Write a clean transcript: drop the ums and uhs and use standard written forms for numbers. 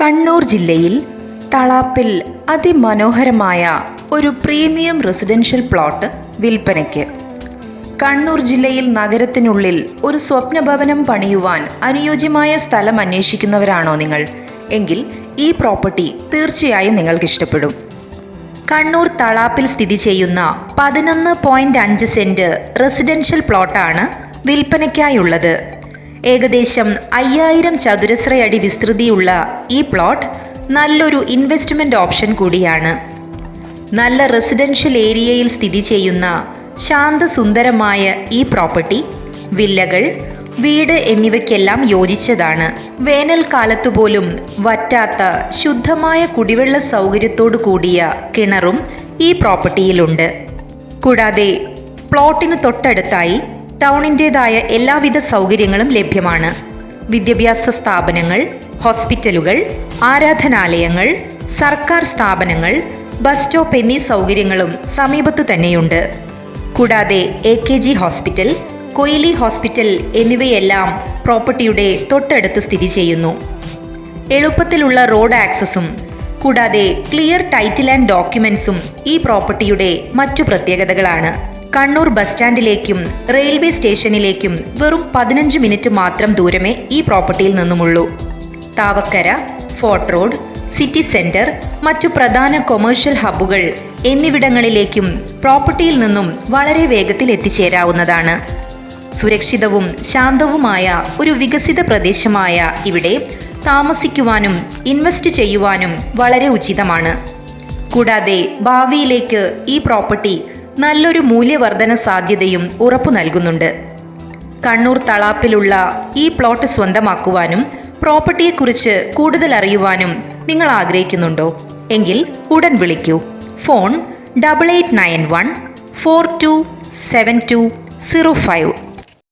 കണ്ണൂർ ജില്ലയിൽ തളാപ്പിൽ അതിമനോഹരമായ ഒരു പ്രീമിയം റെസിഡൻഷ്യൽ പ്ലോട്ട് വിൽപ്പനയ്ക്ക്. കണ്ണൂർ ജില്ലയിൽ നഗരത്തിനുള്ളിൽ ഒരു സ്വപ്നഭവനം പണിയുവാൻ അനുയോജ്യമായ സ്ഥലം അന്വേഷിക്കുന്നവരാണോ നിങ്ങൾ? എങ്കിൽ ഈ പ്രോപ്പർട്ടി തീർച്ചയായും നിങ്ങൾക്ക് ഇഷ്ടപ്പെടും. കണ്ണൂർ തളാപ്പിൽ സ്ഥിതി ചെയ്യുന്ന 11.5 സെന്റ് റെസിഡൻഷ്യൽ പ്ലോട്ടാണ് വിൽപ്പനയ്ക്കായുള്ളത്. ഏകദേശം 5000 ചതുരശ്ര അടി വിസ്തൃതിയുള്ള ഈ പ്ലോട്ട് നല്ലൊരു ഇൻവെസ്റ്റ്മെൻറ്റ് ഓപ്ഷൻ കൂടിയാണ്. നല്ല റെസിഡൻഷ്യൽ ഏരിയയിൽ സ്ഥിതി ചെയ്യുന്ന ശാന്തസുന്ദരമായ ഈ പ്രോപ്പർട്ടി വില്ലകൾ, വീട് എന്നിവയ്ക്കെല്ലാം യോജിച്ചതാണ്. വേനൽക്കാലത്തു പോലും വറ്റാത്ത ശുദ്ധമായ കുടിവെള്ള സൗകര്യത്തോടു കൂടിയ കിണറും ഈ പ്രോപ്പർട്ടിയിലുണ്ട്. കൂടാതെ പ്ലോട്ടിന് തൊട്ടടുത്തായി ടൗണിൻ്റേതായ എല്ലാവിധ സൗകര്യങ്ങളും ലഭ്യമാണ്. വിദ്യാഭ്യാസ സ്ഥാപനങ്ങൾ, ഹോസ്പിറ്റലുകൾ, ആരാധനാലയങ്ങൾ, സർക്കാർ സ്ഥാപനങ്ങൾ, ബസ് സ്റ്റോപ്പ് എന്നീ സൗകര്യങ്ങളും സമീപത്തു തന്നെയുണ്ട്. കൂടാതെ AKG ഹോസ്പിറ്റൽ, കൊയിലി ഹോസ്പിറ്റൽ എന്നിവയെല്ലാം പ്രോപ്പർട്ടിയുടെ തൊട്ടടുത്ത് സ്ഥിതി ചെയ്യുന്നു. എളുപ്പത്തിലുള്ള റോഡ് ആക്സസും കൂടാതെ ക്ലിയർ ടൈറ്റിൽ ആൻഡ് ഡോക്യുമെൻസും ഈ പ്രോപ്പർട്ടിയുടെ മറ്റു പ്രത്യേകതകളാണ്. കണ്ണൂർ ബസ് സ്റ്റാൻഡിലേക്കും റെയിൽവേ സ്റ്റേഷനിലേക്കും വെറും 15 മിനിറ്റ് മാത്രം ദൂരമേ ഈ പ്രോപ്പർട്ടിയിൽ നിന്നുമുള്ളൂ. Thavakkara, fort road, city centre, മറ്റു പ്രധാന കൊമേഴ്ഷ്യൽ ഹബ്ബുകൾ എന്നിവിടങ്ങളിലേക്കും പ്രോപ്പർട്ടിയിൽ നിന്നും വളരെ വേഗത്തിൽ എത്തിച്ചേരാവുന്നതാണ്. സുരക്ഷിതവും ശാന്തവുമായ ഒരു വികസിത പ്രദേശമായ ഇവിടെ താമസിക്കുവാനും ഇൻവെസ്റ്റ് ചെയ്യുവാനും വളരെ ഉചിതമാണ്. കൂടാതെ ഭാവിയിലേക്ക് ഈ പ്രോപ്പർട്ടി നല്ലൊരു മൂല്യവർധന സാധ്യതയും ഉറപ്പു നൽകുന്നുണ്ട്. കണ്ണൂർ തളാപ്പിലുള്ള ഈ പ്ലോട്ട് സ്വന്തമാക്കുവാനും പ്രോപ്പർട്ടിയെക്കുറിച്ച് കൂടുതൽ അറിയുവാനും നിങ്ങൾ ആഗ്രഹിക്കുന്നുണ്ടോ? എങ്കിൽ ഉടൻ വിളിക്കൂ. ഫോൺ 8891 427205.